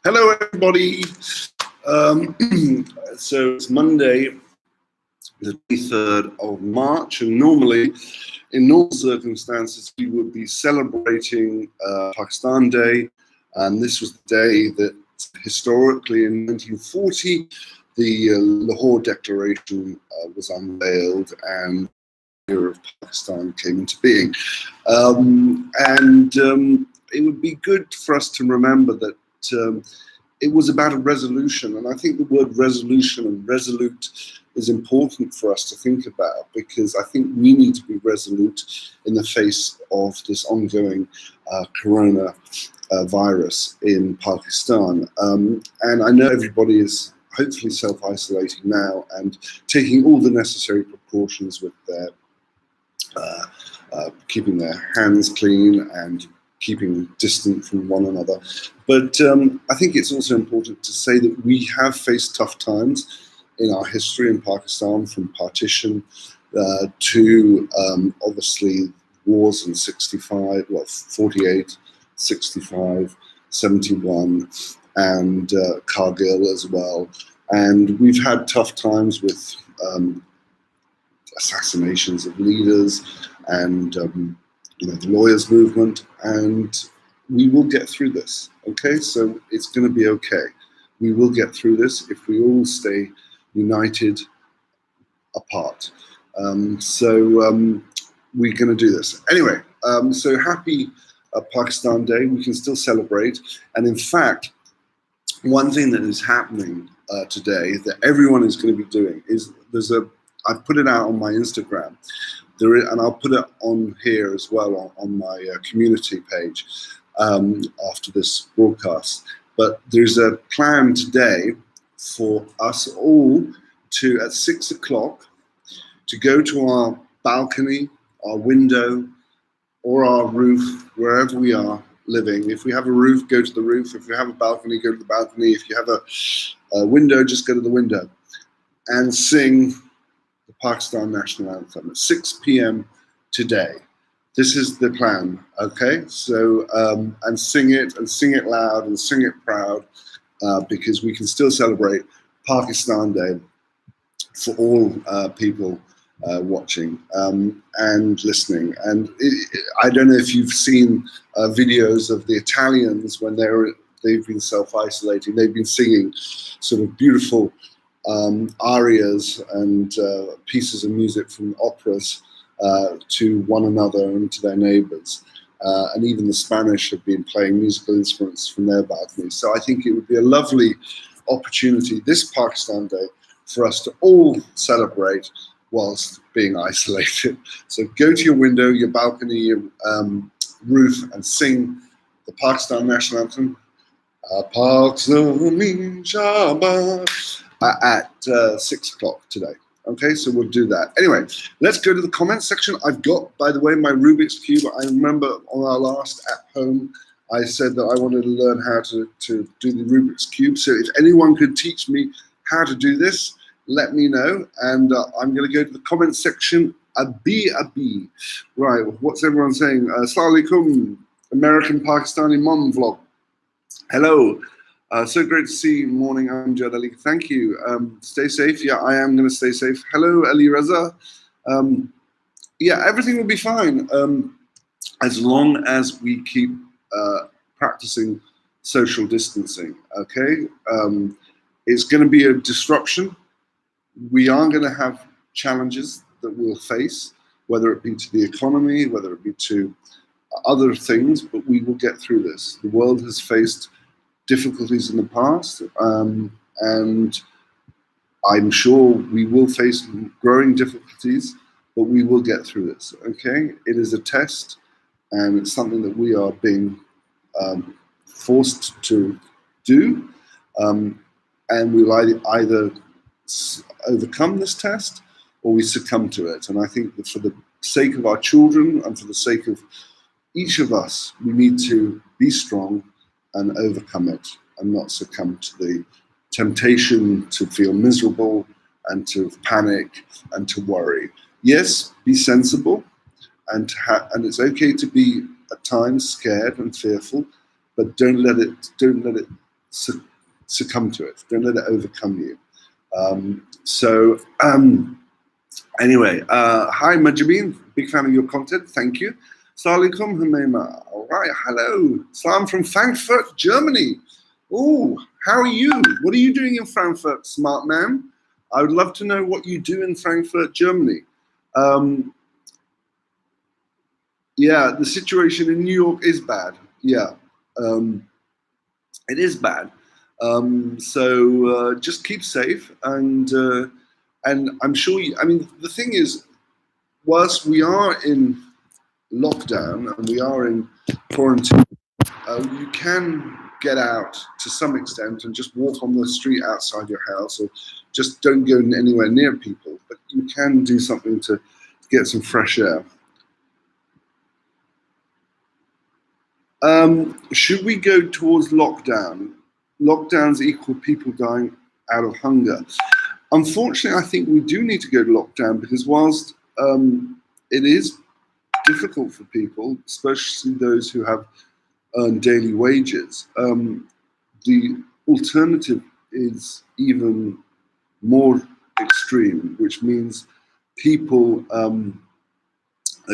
Hello, everybody. So it's Monday, the 23rd of March, and normally, in normal circumstances, we would be celebrating Pakistan Day, and this was the day that historically in 1940, the Lahore Declaration was unveiled and the idea of Pakistan came into being. It would be good for us to remember that it was about a resolution, and I think the word resolution and resolute is important for us to think about, because I think we need to be resolute in the face of this ongoing corona virus in Pakistan. And I know everybody is hopefully self-isolating now and taking all the necessary precautions with their keeping their hands clean and keeping distant from one another. But I think it's also important to say that we have faced tough times in our history in Pakistan, from partition to obviously wars in 65, 48, 65, 71, and Kargil as well. And we've had tough times with assassinations of leaders and the lawyers' movement, and we will get through this, okay? So it's going to be okay. We will get through this if we all stay united apart. We're going to do this. Anyway, so happy Pakistan Day. We can still celebrate. And in fact, one thing that is happening today that everyone is going to be doing is I've put it out on my Instagram. And I'll put it on here as well on my community page after this broadcast. But there's a plan today for us all to, at 6 o'clock, to go to our balcony, our window, or our roof, wherever we are living. If we have a roof, go to the roof. If we have a balcony, go to the balcony. If you have a window, just go to the window and sing the Pakistan National Anthem at 6 p.m. today. This is the plan, okay? So, and sing it loud and sing it proud, because we can still celebrate Pakistan Day for all people watching and listening. And I don't know if you've seen videos of the Italians when they've been self-isolating. They've been singing sort of beautiful arias and pieces of music from operas to one another and to their neighbors. And even the Spanish have been playing musical instruments from their balconies. So I think it would be a lovely opportunity this Pakistan Day for us to all celebrate whilst being isolated. So go to your window, your balcony, your roof, and sing the Pakistan National Anthem. At 6 o'clock today. Okay, so we'll do that. Anyway, let's go to the comments section. I've got, by the way, my Rubik's Cube. I remember on our last At Home, I said that I wanted to learn how to do the Rubik's Cube. So if anyone could teach me how to do this, let me know. And I'm going to go to the comments section. Abi. Right, what's everyone saying? Assalamu alaikum, American Pakistani mom vlog. Hello. So great to see you. Morning, Amjad Ali. Thank you. Stay safe. Yeah, I am going to stay safe. Hello, Ali Reza. Yeah, everything will be fine as long as we keep practicing social distancing. Okay, it's going to be a disruption. We are going to have challenges that we'll face, whether it be to the economy, whether it be to other things, but we will get through this. The world has faced difficulties in the past, and I'm sure we will face growing difficulties, but we will get through this, okay? It is a test, and it's something that we are being forced to do, and we'll either overcome this test or we succumb to it. And I think that for the sake of our children and for the sake of each of us, we need to be strong and overcome it and not succumb to the temptation to feel miserable and to panic and to worry. Yes, be sensible, and it's okay to be at times scared and fearful, but don't let it succumb to it. Don't let it overcome you. Anyway, hi Majabeen, big fan of your content, thank you. Assalamu alaikum, Humayma. All right, hello. Salam from Frankfurt, Germany. Oh, how are you? What are you doing in Frankfurt, smart man? I would love to know what you do in Frankfurt, Germany. Yeah, the situation in New York is bad. Yeah, it is bad. So just keep safe, and I'm sure you, I mean, the thing is, whilst we are in lockdown and we are in quarantine, you can get out to some extent and just walk on the street outside your house, or just don't go anywhere near people, but you can do something to get some fresh air. Should we go towards lockdown? Lockdowns equal people dying out of hunger. Unfortunately, I think we do need to go to lockdown, because whilst it is difficult for people, especially those who have earned daily wages, the alternative is even more extreme, which means people are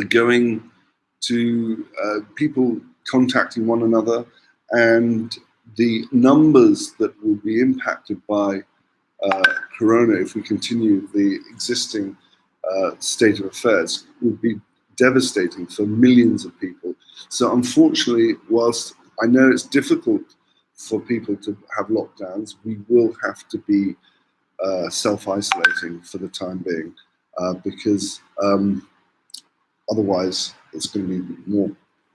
going to people contacting one another, and the numbers that will be impacted by corona, if we continue the existing state of affairs, would be devastating for millions of people. So unfortunately, whilst I know it's difficult for people to have lockdowns, we will have to be self-isolating for the time being, because otherwise it's going to be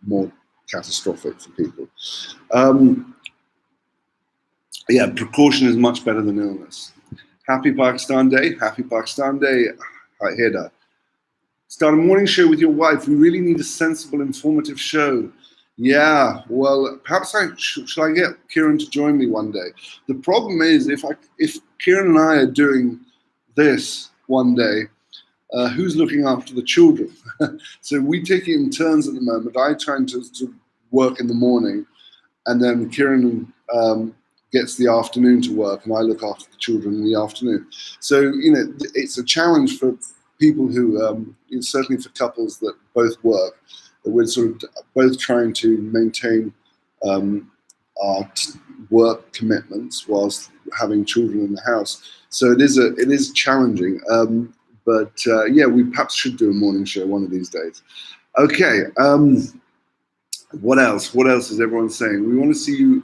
more catastrophic for people. Yeah, precaution is much better than illness. Happy Pakistan Day, happy Pakistan Day. I hear that. Start a morning show with your wife. We really need a sensible, informative show. Yeah, well, perhaps should I get Kieran to join me one day? The problem is, if Kieran and I are doing this one day, who's looking after the children? So we take it in turns at the moment. I try to work in the morning, and then Kieran gets the afternoon to work, and I look after the children in the afternoon. So, you know, it's a challenge for people who, certainly for couples that both work, that we're sort of both trying to maintain our work commitments whilst having children in the house. So it is challenging. But yeah, we perhaps should do a morning show one of these days. Okay. What else? What else is everyone saying? We want to see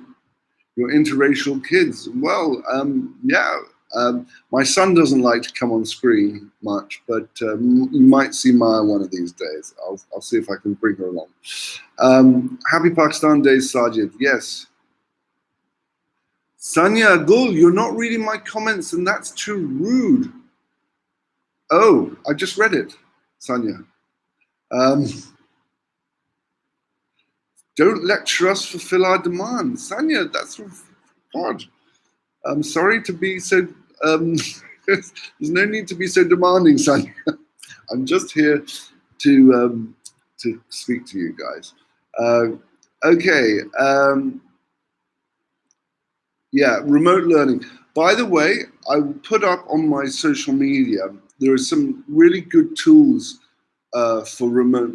your interracial kids. Well, yeah. My son doesn't like to come on screen much, but you might see Maya one of these days. I'll see if I can bring her along. Happy Pakistan Day, Sajid. Yes. Sanya Gul, you're not reading my comments, and that's too rude. Oh, I just read it, Sanya. Don't lecture us, fulfill our demands. Sanya, that's God. I'm sorry to be so, there's no need to be so demanding, Sanya. I'm just here to speak to you guys. Okay. Yeah, remote learning. By the way, I will put up on my social media, there are some really good tools for remote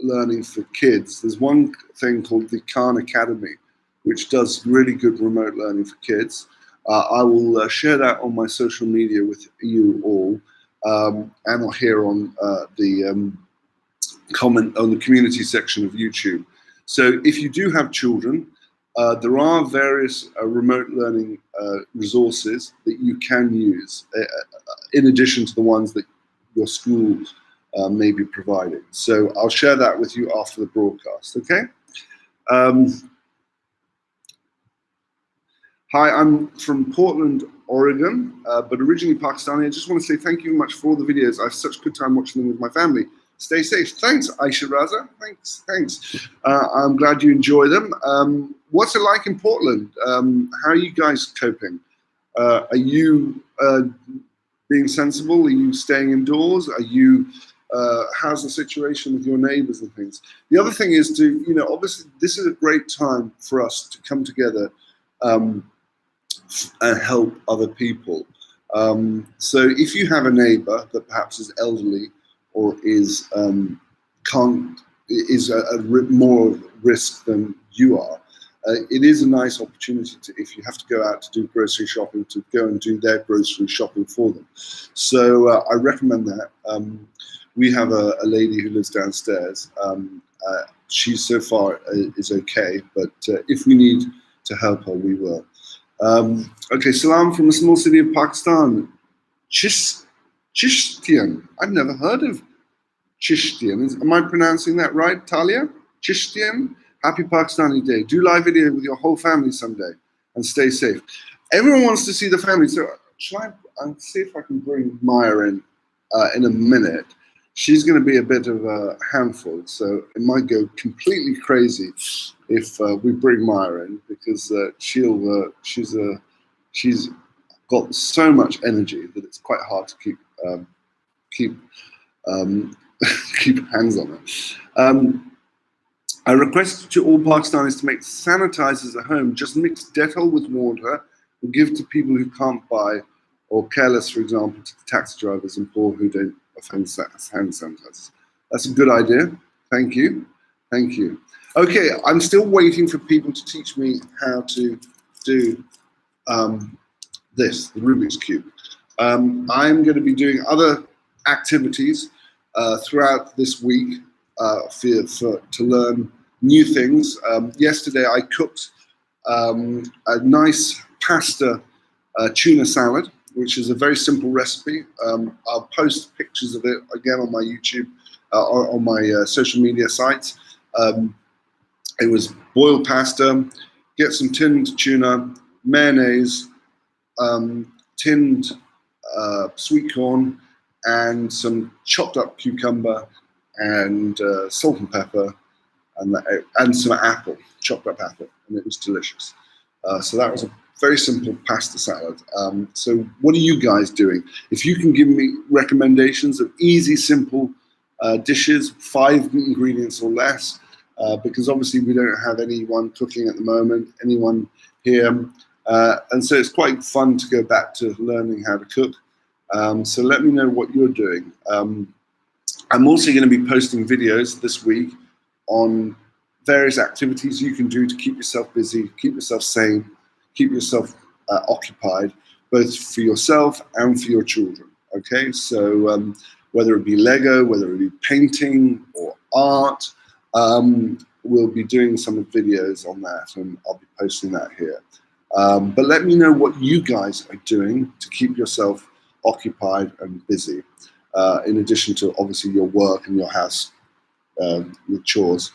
learning for kids. There's one thing called the Khan Academy, which does really good remote learning for kids. I will share that on my social media with you all, and here on the comment on the community section of YouTube. So if you do have children, there are various remote learning resources that you can use, in addition to the ones that your school may be providing. So I'll share that with you after the broadcast, okay? Hi, I'm from Portland, Oregon, but originally Pakistani. I just want to say thank you very much for all the videos. I have such a good time watching them with my family. Stay safe. Thanks, Aisha Raza. Thanks. I'm glad you enjoy them. What's it like in Portland? How are you guys coping? Are you being sensible? Are you staying indoors? Are you, how's the situation with your neighbors and things? The other thing is to, obviously this is a great time for us to come together um, and help other people. So if you have a neighbour that perhaps is elderly or is more risk than you are, it is a nice opportunity to, if you have to go out to do grocery shopping, to go and do their grocery shopping for them. So I recommend that. We have a lady who lives downstairs. She so far is okay, but if we need to help her, we will. Okay, salam from the small city of Pakistan. Chishtian. I've never heard of Chishtian. Am I pronouncing that right, Talia? Chishtian? Happy Pakistani Day. Do live video with your whole family someday and stay safe. Everyone wants to see the family, so I'll see if I can bring Maya in a minute. She's going to be a bit of a handful, so it might go completely crazy if we bring Maya in, because she's got so much energy that it's quite hard to keep keep hands on her. I request to all Pakistanis to make sanitizers at home. Just mix Dettol with water and give to people who can't buy, or careless, for example, to the taxi drivers and poor who don't offend hand sanitizers. That's a good idea. Thank you. Thank you. Okay, I'm still waiting for people to teach me how to do the Rubik's Cube. I'm going to be doing other activities throughout this week to learn new things. Yesterday I cooked a nice pasta tuna salad, which is a very simple recipe. I'll post pictures of it again on my YouTube, on my social media sites. It was boiled pasta, get some tinned tuna, mayonnaise, tinned sweet corn, and some chopped up cucumber, and salt and pepper, and some apple, chopped up apple, and it was delicious. So that was a very simple pasta salad. So what are you guys doing? If you can give me recommendations of easy, simple dishes, 5 ingredients or less, because obviously we don't have anyone cooking at the moment, anyone here. And so it's quite fun to go back to learning how to cook. So let me know what you're doing. I'm also going to be posting videos this week on various activities you can do to keep yourself busy, keep yourself sane, keep yourself occupied, both for yourself and for your children. Okay, so whether it be Lego, whether it be painting or art, we'll be doing some videos on that, and I'll be posting that here. But let me know what you guys are doing to keep yourself occupied and busy, in addition to obviously your work and your house with chores.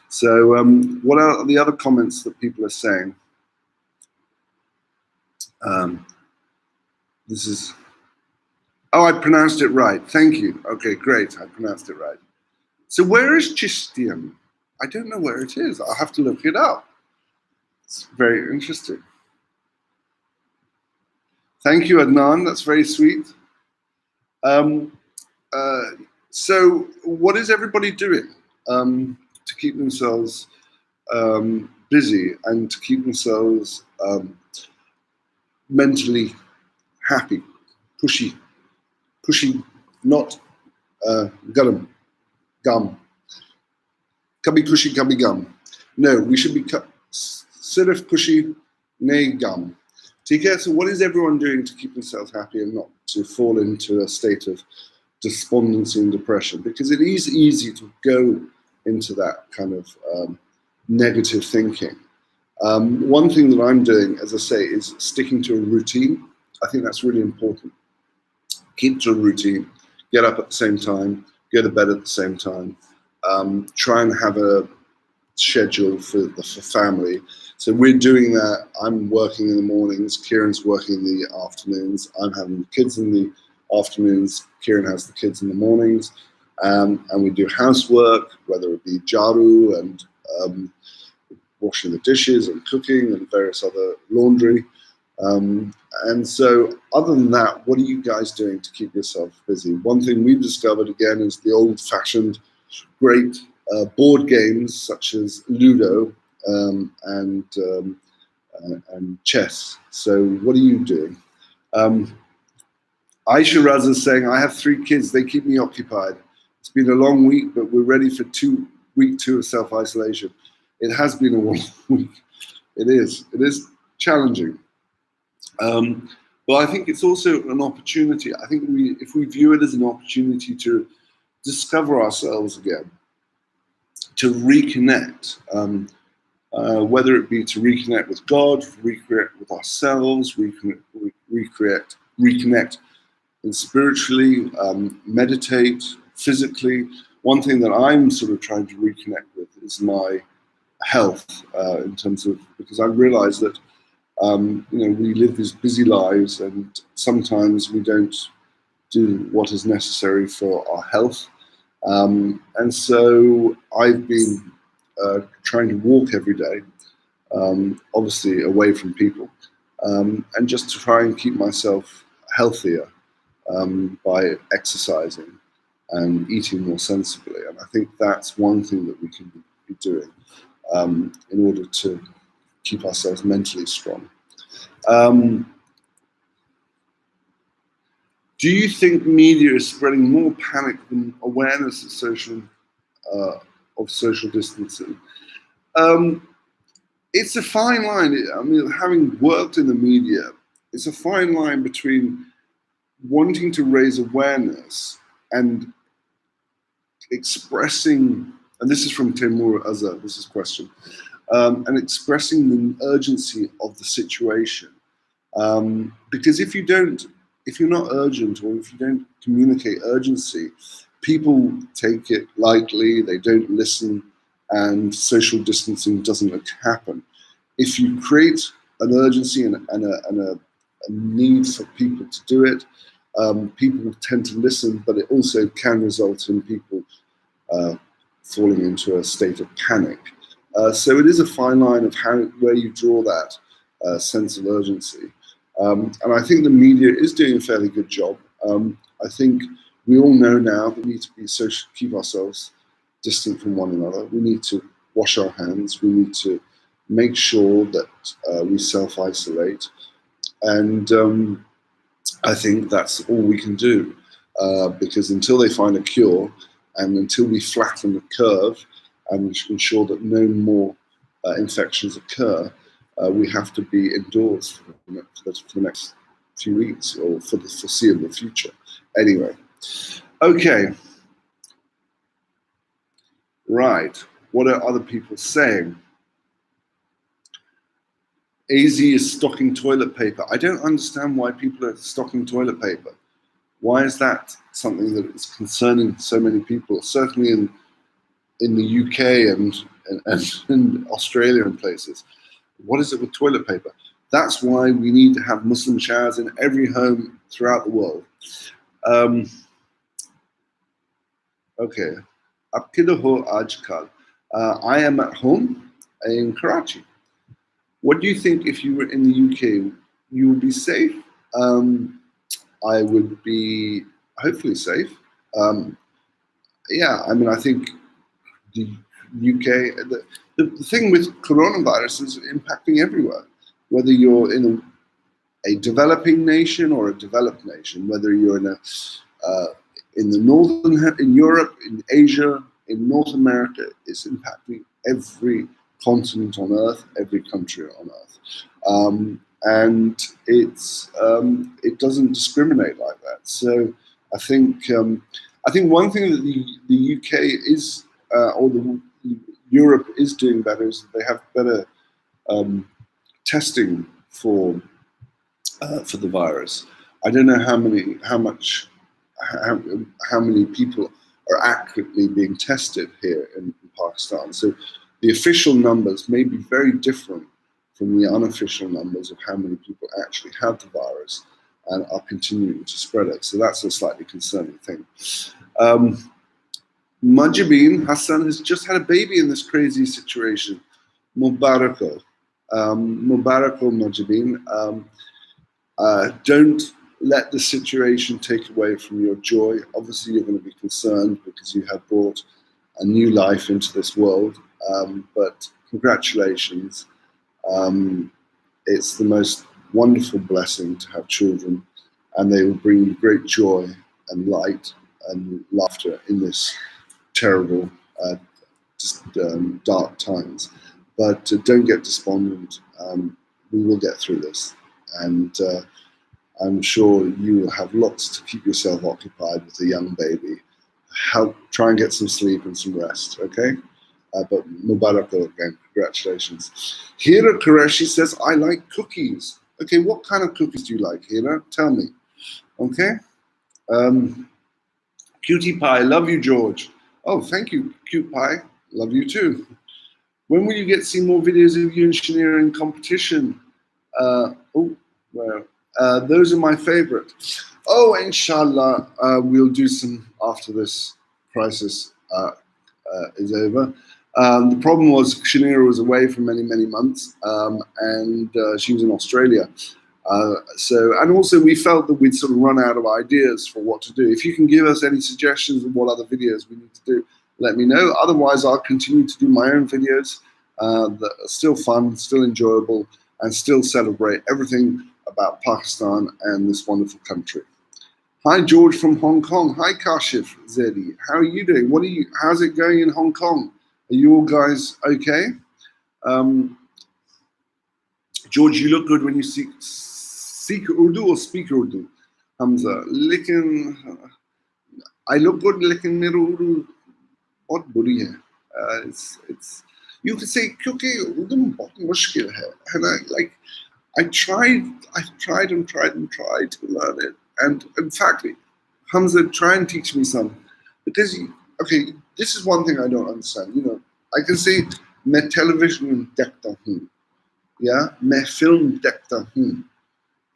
So what are the other comments that people are saying? This is, oh, I pronounced it right. Thank you. Okay, great. I pronounced it right. So where is Chistian? I don't know where it is. I'll have to look it up. It's very interesting. Thank you, Adnan. That's very sweet. So what is everybody doing to keep themselves busy and to keep themselves mentally happy, cushy, not gum. Kabhi khushi, kabhi gum. No, we should be sirf khushi, nahi gum. Okay, so what is everyone doing to keep themselves happy and not to fall into a state of despondency and depression? Because it is easy to go into that kind of negative thinking. One thing that I'm doing, as I say, is sticking to a routine. I think that's really important. Keep to a routine, get up at the same time, go to bed at the same time, try and have a schedule for family. So we're doing that. I'm working in the mornings, Kieran's working in the afternoons, I'm having the kids in the afternoons, Kieran has the kids in the mornings, and we do housework, whether it be jaru and washing the dishes and cooking and various other laundry. And so other than that, what are you guys doing to keep yourself busy? One thing we've discovered again is the old-fashioned great board games such as Ludo and and chess. So what are you doing? Aisha Raza is saying, I have 3 kids. They keep me occupied. It's been a long week, but we're ready for week 2 of self-isolation. It has been a long week. It is challenging. But I think it's also an opportunity. I think if we view it as an opportunity to discover ourselves again, to reconnect, whether it be to reconnect with God, reconnect with ourselves, reconnect and spiritually, meditate, physically. One thing that I'm sort of trying to reconnect with is my health, in terms of, because I realize that we live these busy lives, and sometimes we don't do what is necessary for our health. And so I've been trying to walk every day, obviously away from people, and just to try and keep myself healthier by exercising and eating more sensibly. And I think that's one thing that we can be doing in order to keep ourselves mentally strong. Do you think media is spreading more panic than awareness of social distancing? It's a fine line. I mean, having worked in the media, it's a fine line between wanting to raise awareness and expressing, and this is from Timur Azhar, this is a question, and expressing the urgency of the situation. Because if you're not urgent, or if you don't communicate urgency, people take it lightly, they don't listen, and social distancing doesn't happen. If you create an urgency and a need for people to do it, people tend to listen, but it also can result in people falling into a state of panic. So it is a fine line of where you draw that sense of urgency. And I think the media is doing a fairly good job. I think we all know now that we need to be keep ourselves distant from one another. We need to wash our hands. We need to make sure that we self-isolate. And I think that's all we can do, because until they find a cure, and until we flatten the curve and ensure that no more infections occur, we have to be indoors for the next few weeks, or for the foreseeable future. Anyway, okay. Right, what are other people saying? AZ is stocking toilet paper. I don't understand why people are stocking toilet paper. Why is that something that is concerning so many people? Certainly in the UK and in Australia and places. What is it with toilet paper? That's why we need to have Muslim showers in every home throughout the world. Okay. Ab kidhar ho aajkal? I am at home in Karachi. What do you think if you were in the UK? You would be safe? I would be hopefully safe. Yeah, I mean, I think the UK, the thing with coronavirus is impacting everywhere, whether you're in a developing nation or a developed nation, whether you're in Europe, in Asia, in North America, it's impacting every continent on Earth, every country on Earth. And it doesn't discriminate like that. So I think one thing that the UK is, Europe is doing better, is that they have better testing for the virus. I don't know how many people are accurately being tested here in Pakistan. So the official numbers may be very different from the unofficial numbers of how many people actually have the virus and are continuing to spread it. So that's a slightly concerning thing. Majibin Hassan has just had a baby in this crazy situation. Mubarako. Mubarako Majibin. Don't let the situation take away from your joy. Obviously, you're going to be concerned because you have brought a new life into this world. But congratulations. It's the most wonderful blessing to have children, and they will bring you great joy and light and laughter in this terrible, dark times. But don't get despondent. We will get through this, and I'm sure you will have lots to keep yourself occupied with a young baby. Try and get some sleep and some rest, okay? But Mubarak again, congratulations. Hira Qureshi says, I like cookies. Okay, what kind of cookies do you like, Hira? Tell me, okay? Cutie Pie, love you, George. Oh, thank you, Cute Pie. Love you too. When will you get to see more videos of you and Shanira in competition? Those are my favorite. Oh, inshallah, we'll do some after this crisis is over. The problem was Shanira was away for many, many months, and she was in Australia. And also we felt that we'd sort of run out of ideas for what to do. If you can give us any suggestions of what other videos we need to do, let me know. Otherwise, I'll continue to do my own videos that are still fun, still enjoyable, and still celebrate everything about Pakistan and this wonderful country. Hi, George from Hong Kong. Hi, Kashif Zedi. How are you doing? How's it going in Hong Kong? Are you all guys okay? George, you look good when you speak Urdu or speak Urdu? Hamza, I look good, lekin mera Urdu bahut buri hai. It's you could say kyunki Urdu bahut mushkil hai. And I tried to learn it. And in fact, Hamza, try and teach me some. Because, okay, this is one thing I don't understand. You know, I can say, मैं television देखता हूँ, yeah, मैं film देखता हूँ,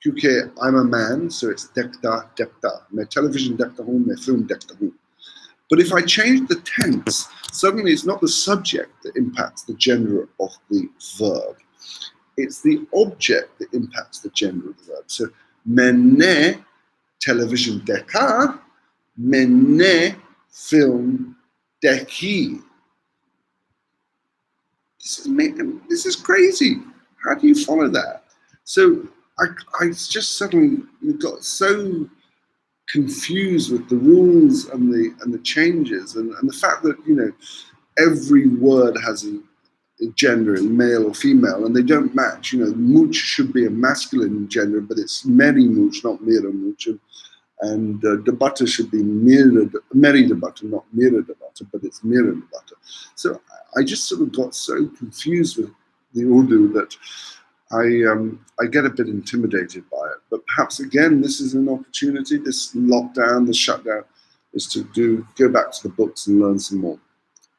क्योंकि I'm a man, so it's देखता. मैं television देखता हूँ, मैं film देखता हूँ. But if I change the tense, suddenly it's not the subject that impacts the gender of the verb. It's the object that impacts the gender of the verb. So, मैंने television देखा, मैंने film देखी. This is crazy. How do you follow that? So I just suddenly got so confused with the rules and the changes and the fact that, you know, every word has a gender in male or female, and they don't match. You know, mooch should be a masculine gender, but it's meri mooch, not mera mooch. And debatta should be meri debatta, not mera debatta, but it's mera debatta. So I just sort of got so confused with the Urdu that I get a bit intimidated by it. But perhaps again, this is an opportunity. This lockdown, this shutdown, is to go back to the books and learn some more.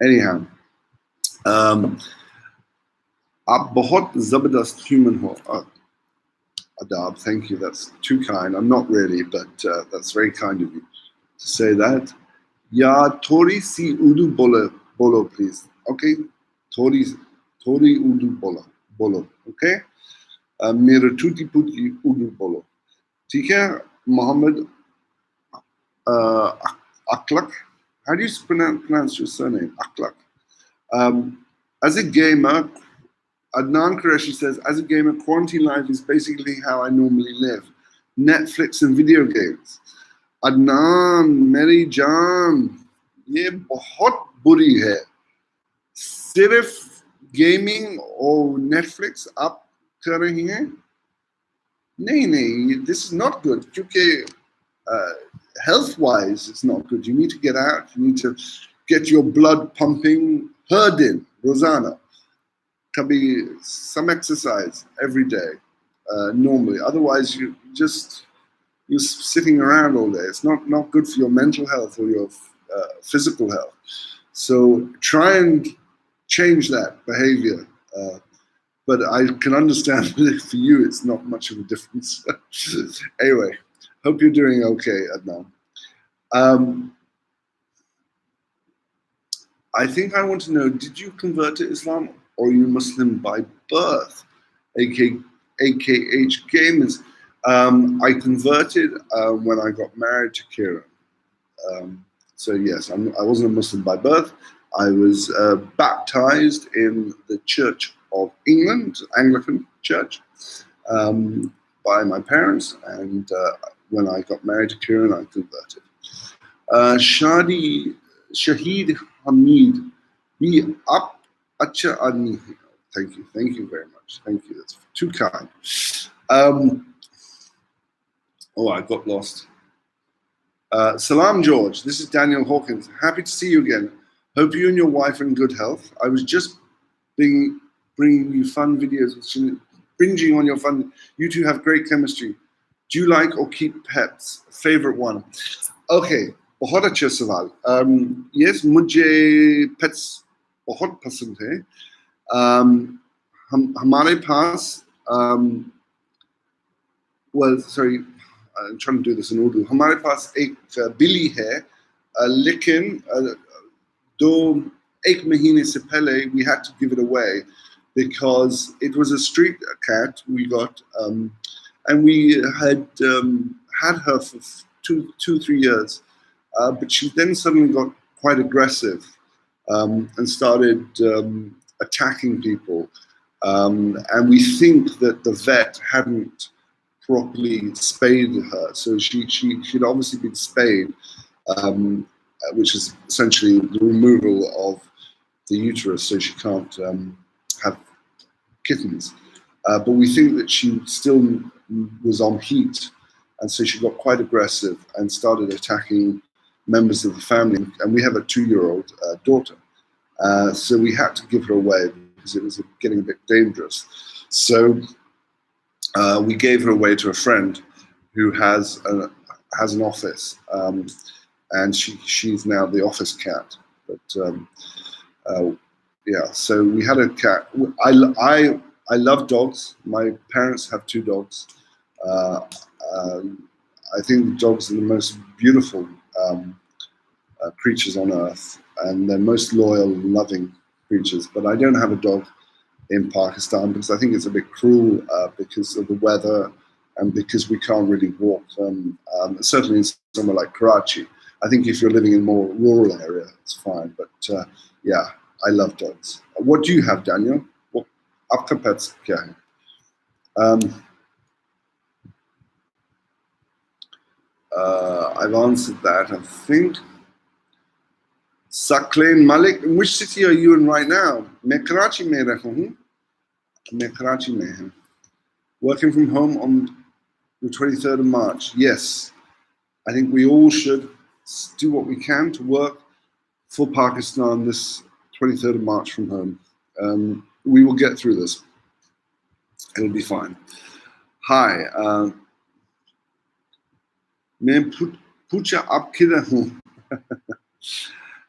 Anyhow. आप बहुत ज़बरदस्त human हो. Adab, thank you. That's too kind. I'm not really, but that's very kind of you to say that. Ya thodi si Urdu bolo, please. Okay, thodi Urdu bolo. Okay. Mera tuti puti Urdu bolo. ठीक है, Mohammed Aklak. How do you pronounce your surname? Aklak. As a gamer, Adnan Qureshi says, as a gamer, quarantine life is basically how I normally live. Netflix and video games. Adnan, Meri Jaan, ये बहुत बुरी है. सिर्फ gaming और Netflix आप कर रही हैं? नहीं, this is not good. क्योंकि health-wise, it's not good. You need to get out. You need to get your blood pumping. Herdin, Rosanna. Can be some exercise every day, normally. Otherwise, you're sitting around all day. It's not good for your mental health or your physical health. So try and change that behavior. But I can understand that for you, it's not much of a difference. Anyway, hope you're doing okay, Adnan. I think I want to know, did you convert to Islam or are you Muslim by birth? AKH Gamers. I converted when I got married to Kira. So yes, I wasn't a Muslim by birth. I was baptized in the Church of England, Anglican Church. by my parents, and when I got married to Kieran, I converted. Shahid Hamid, be up, acha admi. Thank you very much. Thank you. That's too kind. Oh, I got lost. Salam, George. This is Daniel Hawkins. Happy to see you again. Hope you and your wife are in good health. I was just bringing you fun videos, binging on your fun. You two have great chemistry. Do you like or keep pets? Favorite one? Okay, बहुत अच्छा सवाल. Yes, मुझे pets बहुत पसंद है. हमारे पास well, sorry, I'm trying to do this in Urdu. हमारे पास एक बिल्ली है, लेकिन एक महीने से पहले we had to give it away because it was a street cat we got, and we had had her for 3 years, but she then suddenly got quite aggressive and started attacking people, and we think that the vet hadn't properly spayed her, so she'd obviously been spayed, which is essentially the removal of the uterus, so she can't have kittens. But we think that she still was on heat, and so she got quite aggressive and started attacking members of the family. And we have a 2-year-old daughter, so we had to give her away because it was getting a bit dangerous. So we gave her away to a friend who has an office, and she's now the office cat. But yeah, so we had a cat. I love dogs. My parents have 2 dogs. I think dogs are the most beautiful creatures on earth, and they're most loyal, loving creatures. But I don't have a dog in Pakistan because I think it's a bit cruel because of the weather and because we can't really walk them. Certainly in somewhere like Karachi. I think if you're living in a more rural area, it's fine. But yeah, I love dogs. What do you have, Daniel? What आपका pets क्या है? I've answered that, I think. Saklain Malik, in which city are you in right now? मैं कराची में रहता हूँ. मैं कराची में हूँ. Working from home on the 23rd of March. Yes, I think we all should do what we can to work for Pakistan this 23rd of March from home. We will get through this. It'll be fine. Hi. मैं पूछा आप किधर हूँ?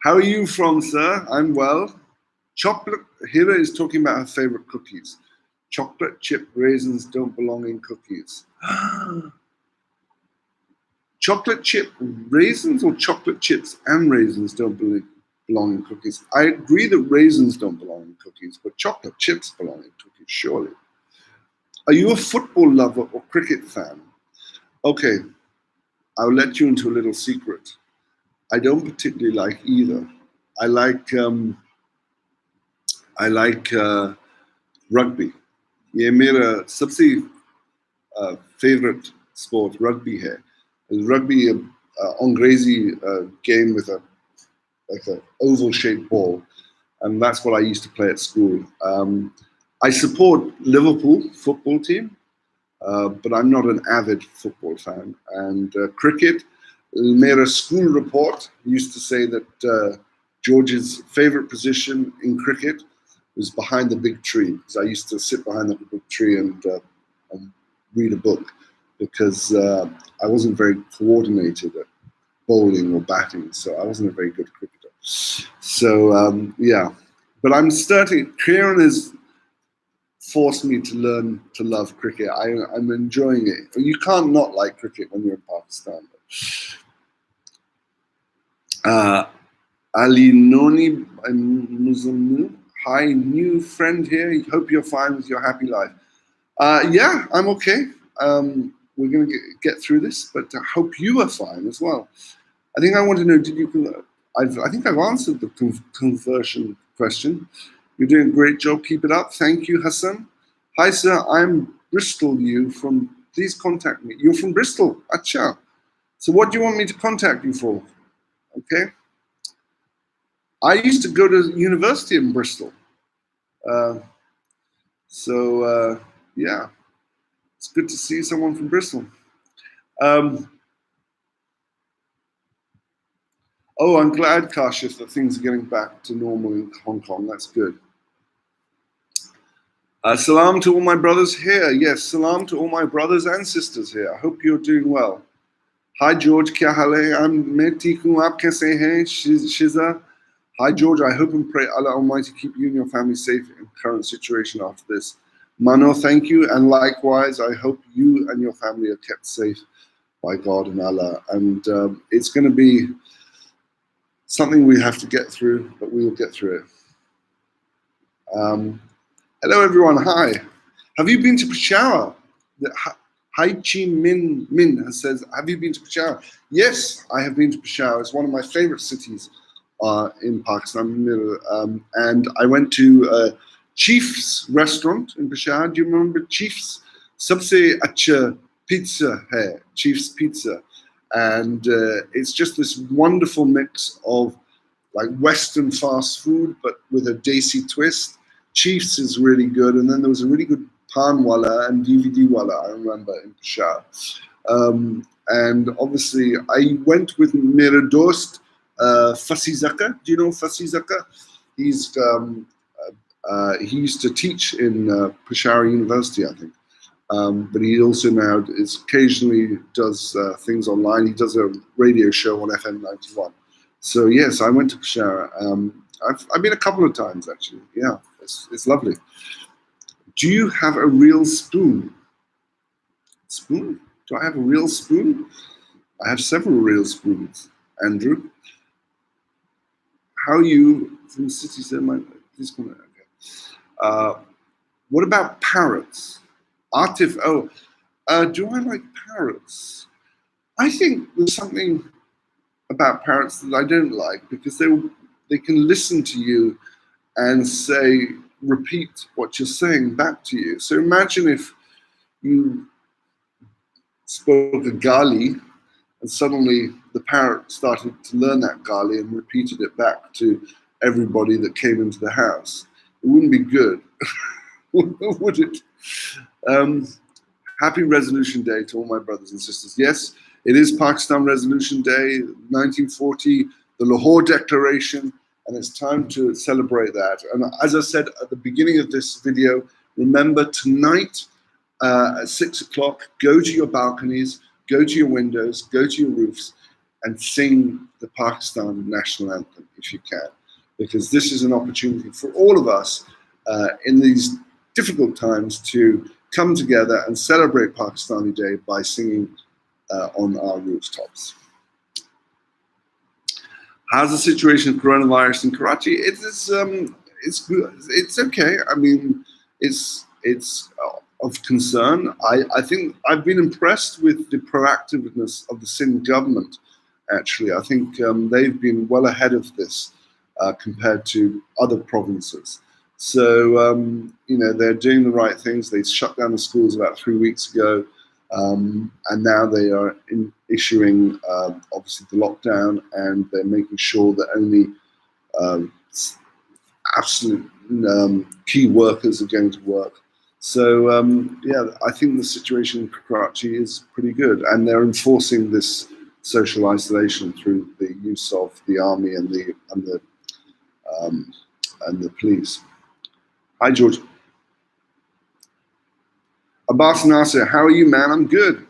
How are you from, sir? I'm well. Chocolate. Hira is talking about her favorite cookies. Chocolate chip raisins don't belong in cookies. Chocolate chip raisins or chocolate chips and raisins don't belong in cookies? I agree that raisins don't belong in cookies, but chocolate chips belong in cookies, surely. Are you a football lover or cricket fan? Okay, I'll let you into a little secret. I don't particularly like either. I like rugby. ये मेरा सबसे favorite sport rugby है. Rugby Angrezi game with a oval shaped ball, and that's what I used to play at school. I support Liverpool football team, but I'm not an avid football fan. And cricket, mera school report used to say that George's favorite position in cricket was behind the big tree, because I used to sit behind the big tree and read a book, because I wasn't very coordinated at bowling or batting, so I wasn't a very good cricketer. So yeah, but I'm starting. Kieran has forced me to learn to love cricket. I'm enjoying it. You can't not like cricket when you're in Pakistan. Ali Noni Muzamu. Hi, new friend here. Hope you're fine with your happy life. Yeah, I'm okay. We're going to get through this, but I hope you are fine as well. I think I want to know, I think I've answered the conversion question. You're doing a great job. Keep it up. Thank you, Hassan. Hi, sir. I'm Bristol, please contact me. You're from Bristol, acha. So what do you want me to contact you for? Okay. I used to go to university in Bristol. Yeah, it's good to see someone from Bristol. Oh, I'm glad, Kashif, that things are getting back to normal in Hong Kong. That's good. Salam to all my brothers here. Yes, salam to all my brothers and sisters here. I hope you're doing well. Hi, George. Kya hal hai? I'm Meti Hu. Aap kaise hain? Shiza. Hi, George. I hope and pray Allah Almighty keep you and your family safe in the current situation after this. Mano, thank you. And likewise, I hope you and your family are kept safe by God and Allah. And it's going to be something we have to get through, but we will get through it. Hello, everyone. Hi. Have you been to Peshawar? Hai Chi Min says, have you been to Peshawar? Yes, I have been to Peshawar. It's one of my favorite cities in Pakistan. And I went to Chief's restaurant in Peshawar. Do you remember Chief's? Sabse acha pizza hai, Chief's Pizza. And it's just this wonderful mix of like Western fast food, but with a Desi twist. Chief's is really good. And then there was a really good Pan Wala and DVD Wala, I remember, in Peshawar. And obviously, I went with Mera Dost, Fasi Zaka. Do you know Fasi Zaka? He used to teach in Peshawar University, I think. But he also now occasionally does things online. He does a radio show on FM 91. So yes, I went to Peshawar. I've been a couple of times actually. Yeah, it's lovely. Do you have a real spoon? Spoon? Do I have a real spoon? I have several real spoons. Andrew, how are you from the city? Please comment. Okay. What about parrots? Atif, do I like parrots? I think there's something about parrots that I don't like because they can listen to you and repeat what you're saying back to you. So imagine if you spoke a Gali and suddenly the parrot started to learn that Gali and repeated it back to everybody that came into the house. It wouldn't be good, would it? Happy Resolution Day to all my brothers and sisters. Yes, it is Pakistan Resolution Day, 1940, the Lahore Declaration, and it's time to celebrate that. And as I said at the beginning of this video, remember tonight at 6 o'clock, go to your balconies, go to your windows, go to your roofs, and sing the Pakistan national anthem if you can, because this is an opportunity for all of us in these difficult times to come together and celebrate Pakistani Day by singing on our rooftops. How's the situation of coronavirus in Karachi? It's good. It's okay. I mean, it's of concern. I think I've been impressed with the proactiveness of the Sindh government. Actually, I think they've been well ahead of this compared to other provinces. So they're doing the right things. They shut down the schools about 3 weeks ago. And now they are issuing, obviously, the lockdown, and they're making sure that only absolute key workers are going to work. So, I think the situation in Karachi is pretty good, and they're enforcing this social isolation through the use of the army and the police. Hi, George. Abbas Nasser, how are you, man? I'm good.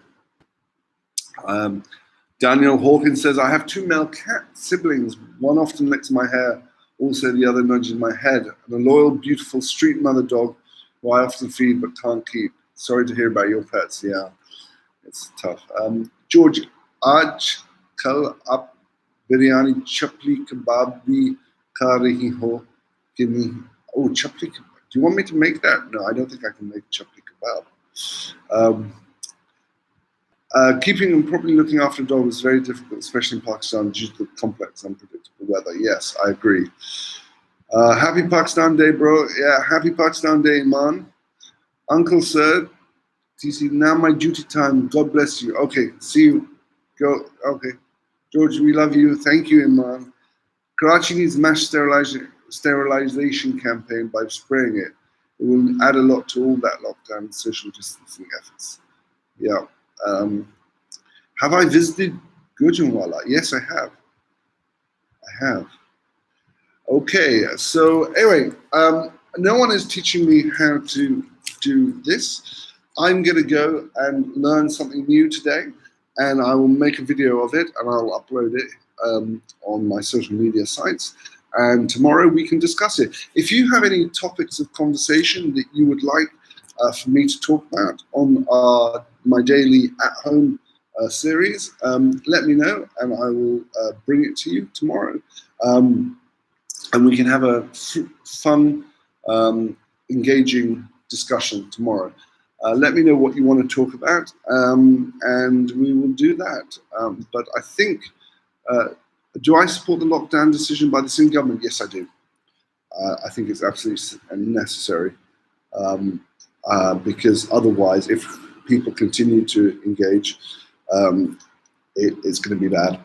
Daniel Hawkins says, I have 2 male cat siblings. One often licks my hair, also the other nudges my head, and a loyal, beautiful street mother dog who I often feed but can't keep. Sorry to hear about your pets. Yeah, it's tough. George, aaj kal aap biryani chapli kebab bhi kha rahi ho ki nahi? Oh, chapli kebab. Do you want me to make that? No, I don't think I can make chapli kebab. Keeping and properly looking after a dog is very difficult, especially in Pakistan due to the complex, unpredictable weather. Yes, I agree. Happy Pakistan Day, bro. Yeah, happy Pakistan Day, Iman. Uncle Sir, Desi, now my duty time. God bless you. Okay, see you. Go. Okay. George, we love you. Thank you, Imran. Karachi needs mass sterilization campaign by spraying it. It will add a lot to all that lockdown and social distancing efforts. Yeah. Um, have I visited Gujranwala? Yes, I have. I have. Okay, so anyway, no one is teaching me how to do this. I'm going to go and learn something new today, and I will make a video of it and I'll upload it on my social media sites. And tomorrow we can discuss it. If you have any topics of conversation that you would like for me to talk about on my daily at-home series, let me know and I will bring it to you tomorrow. And we can have a fun, engaging discussion tomorrow. Let me know what you want to talk about, and we will do that. But I think, do I support the lockdown decision by the Sindh government? Yes, I do. I think it's absolutely necessary, because otherwise, if people continue to engage, it's going to be bad.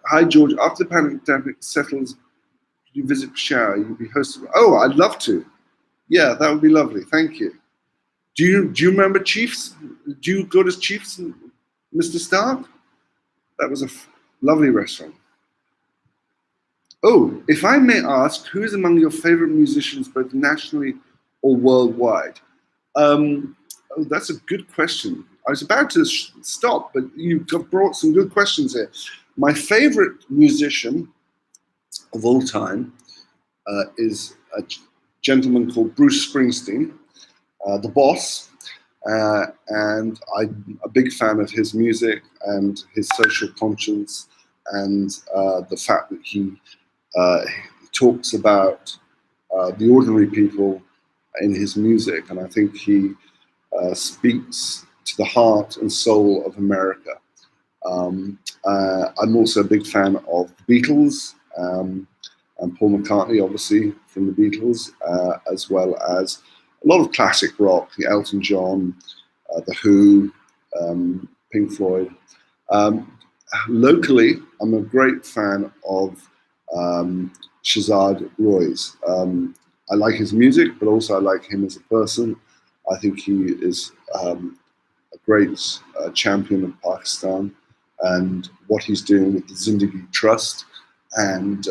Hi, George. After the pandemic settles, you visit Peshawar, you'll be hosted. Oh, I'd love to. Yeah, that would be lovely. Thank you. Do you remember Chiefs? Do you go to Chiefs, Mr. Stark? That was a lovely restaurant. Oh, if I may ask, who is among your favorite musicians, both nationally or worldwide? Oh, that's a good question. I was about to stop, but you brought some good questions here. My favorite musician of all time is a gentleman called Bruce Springsteen, the boss, and I'm a big fan of his music and his social conscience and the fact that he talks about the ordinary people in his music, and I think he speaks to the heart and soul of America. I'm also a big fan of the Beatles, and Paul McCartney, obviously, from the Beatles, as well as a lot of classic rock, Elton John, The Who, Pink Floyd. Locally, I'm a great fan of Shazad Roy's. I like his music, but also I like him as a person. I think he is a great champion of Pakistan and what he's doing with the Zindagi Trust and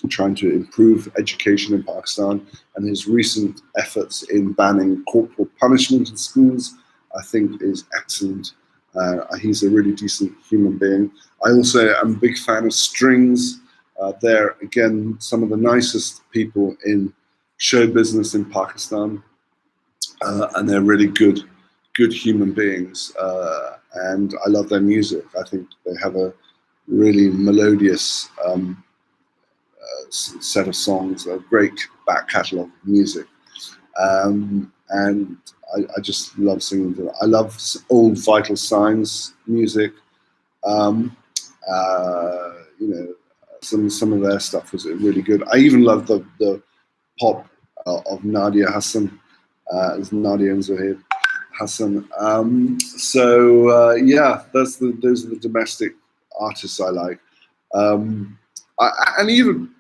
trying to improve education in Pakistan, and his recent efforts in banning corporal punishment in schools, I think is excellent. He's a really decent human being. I also am a big fan of Strings. They're, again, some of the nicest people in show business in Pakistan, and they're really good human beings. And I love their music. I think they have a really melodious set of songs, a great back catalogue of music. And I just love singing them. I love old Vital Signs music. You know, some of their stuff was really good. I even love the pop of Nadia Hassan, Nadia and Zohaib Hassan. Yeah, those are the domestic artists I like. And even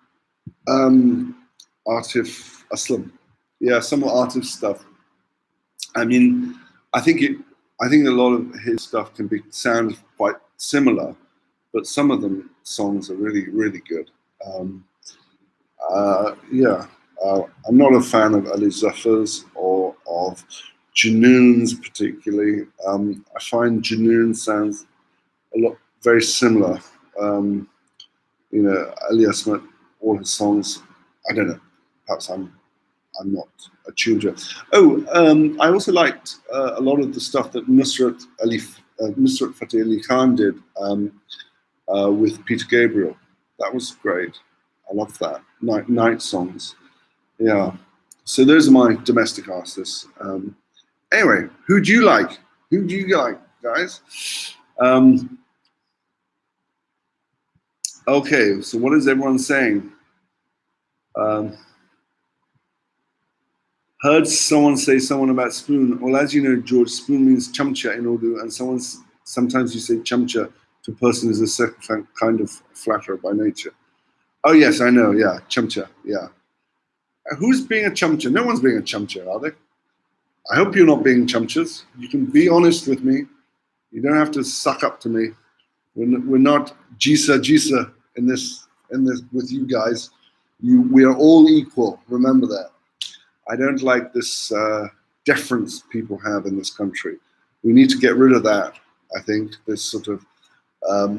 Atif Aslam. Yeah, some of Atif's stuff. I mean, I think a lot of his stuff can sound quite similar, but some of them songs are really good. Yeah, I'm not a fan of Ali Zafar's or of Junoon's particularly. I find Junoon sounds a lot very similar. You know, Ali Asmat, all his songs. I don't know. Perhaps I'm not attuned to it. Oh, I also liked a lot of the stuff that Nusrat Fateh Ali Khan did with Peter Gabriel. That was great. I love that. Night songs. Yeah. So those are my domestic artists. Anyway, who do you like? Who do you like, guys? Okay, so what is everyone saying? Heard someone say someone about spoon. Well, as you know, George, spoon means chamcha in Urdu, and sometimes you say chamcha to a person who's a second kind of flatterer by nature. Oh yes, I know. Yeah, chamcha. Yeah. Who's being a chamcha? No one's being a chamcha, are they? I hope you're not being chamchas. You can be honest with me. You don't have to suck up to me. We're not jisa in this with you guys. We are all equal. Remember that. I don't like this deference people have in this country. We need to get rid of that. I think this sort of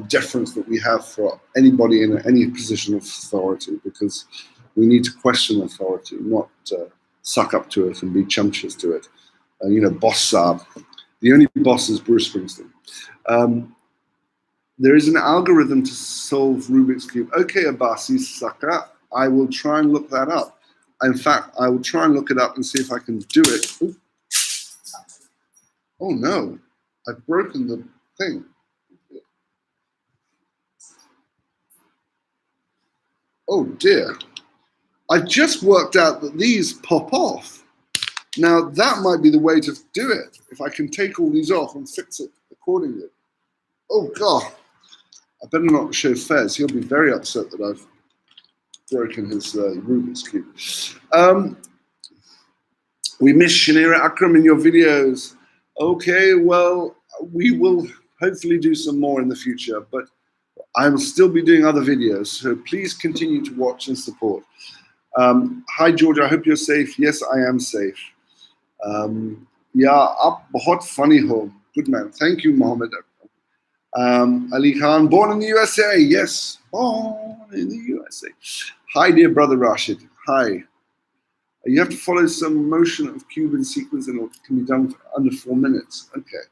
deference that we have for anybody in any position of authority, because we need to question authority, not suck up to it and be chumches to it. Boss Saab. The only boss is Bruce Springsteen. There is an algorithm to solve Rubik's Cube. Okay, Abasi Saka, I will try and look that up. In fact, I will try and look it up and see if I can do it. Ooh. Oh no, I've broken the thing. Oh dear. I just worked out that these pop off. Now that might be the way to do it, if I can take all these off and fix it accordingly. Oh God, I better not show Fez. He'll be very upset that I've broken his Rubik's Cube. We miss Shanira Akram in your videos. Okay, well, we will hopefully do some more in the future, but I will still be doing other videos, so please continue to watch and support. Hi, George, I hope you're safe. Yes, I am safe. Yeah, up bahut funny ho. Good man. Thank you, Mohammed. Ali Khan, born in the USA. Yes, born in the USA. Hi, dear brother Rashid. Hi. You have to follow some motion of Cuban sequence and it can be done under 4 minutes. Okay.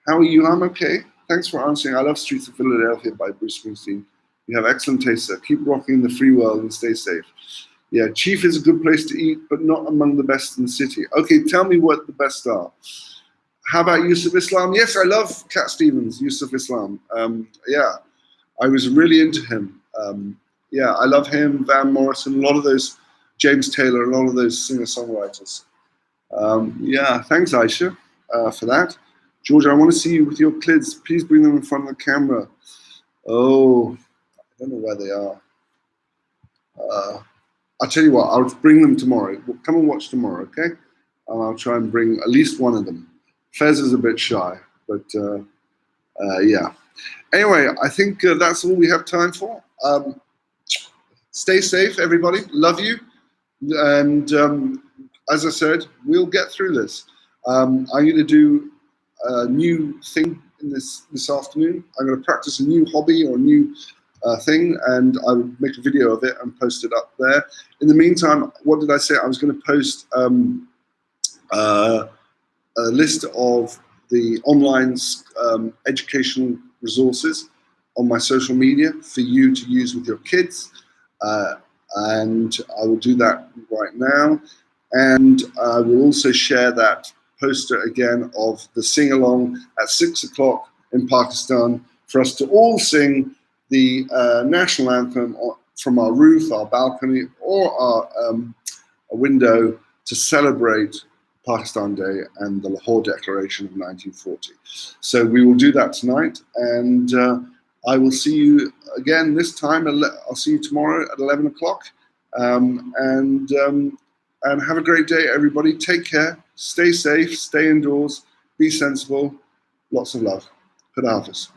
How are you? I'm okay. Thanks for answering. I love Streets of Philadelphia by Bruce Springsteen. You have excellent taste, sir. Keep rocking the free world and stay safe. Yeah, Chief is a good place to eat, but not among the best in the city. Okay, tell me what the best are. How about Yusuf Islam? Yes, I love Cat Stevens, Yusuf Islam. Yeah, I was really into him. Yeah, I love him, Van Morrison, a lot of those, James Taylor, a lot of those singer-songwriters. Yeah, thanks, Aisha, for that. Georgia, I want to see you with your kids. Please bring them in front of the camera. Oh, I don't know where they are. I'll tell you what, I'll bring them tomorrow. We'll come and watch tomorrow, okay? I'll try and bring at least one of them. Fez is a bit shy, but yeah. Anyway, I think that's all we have time for. Stay safe, everybody. Love you. And as I said, we'll get through this. I'm going to do a new thing in this afternoon. I'm going to practice a new hobby or a new thing, and I would make a video of it and post it up there. In the meantime, what did I say? I was going to post a list of the online educational resources on my social media for you to use with your kids. And I will do that right now. And I will also share that poster again of the sing-along at 6 o'clock in Pakistan for us to all sing the national anthem from our roof, our balcony, or our window to celebrate Pakistan Day and the Lahore Declaration of 1940. So we will do that tonight, and I will see you again this time. I'll see you tomorrow at 11 o'clock. And have a great day, everybody. Take care. Stay safe. Stay indoors. Be sensible. Lots of love. Khuda Hafiz.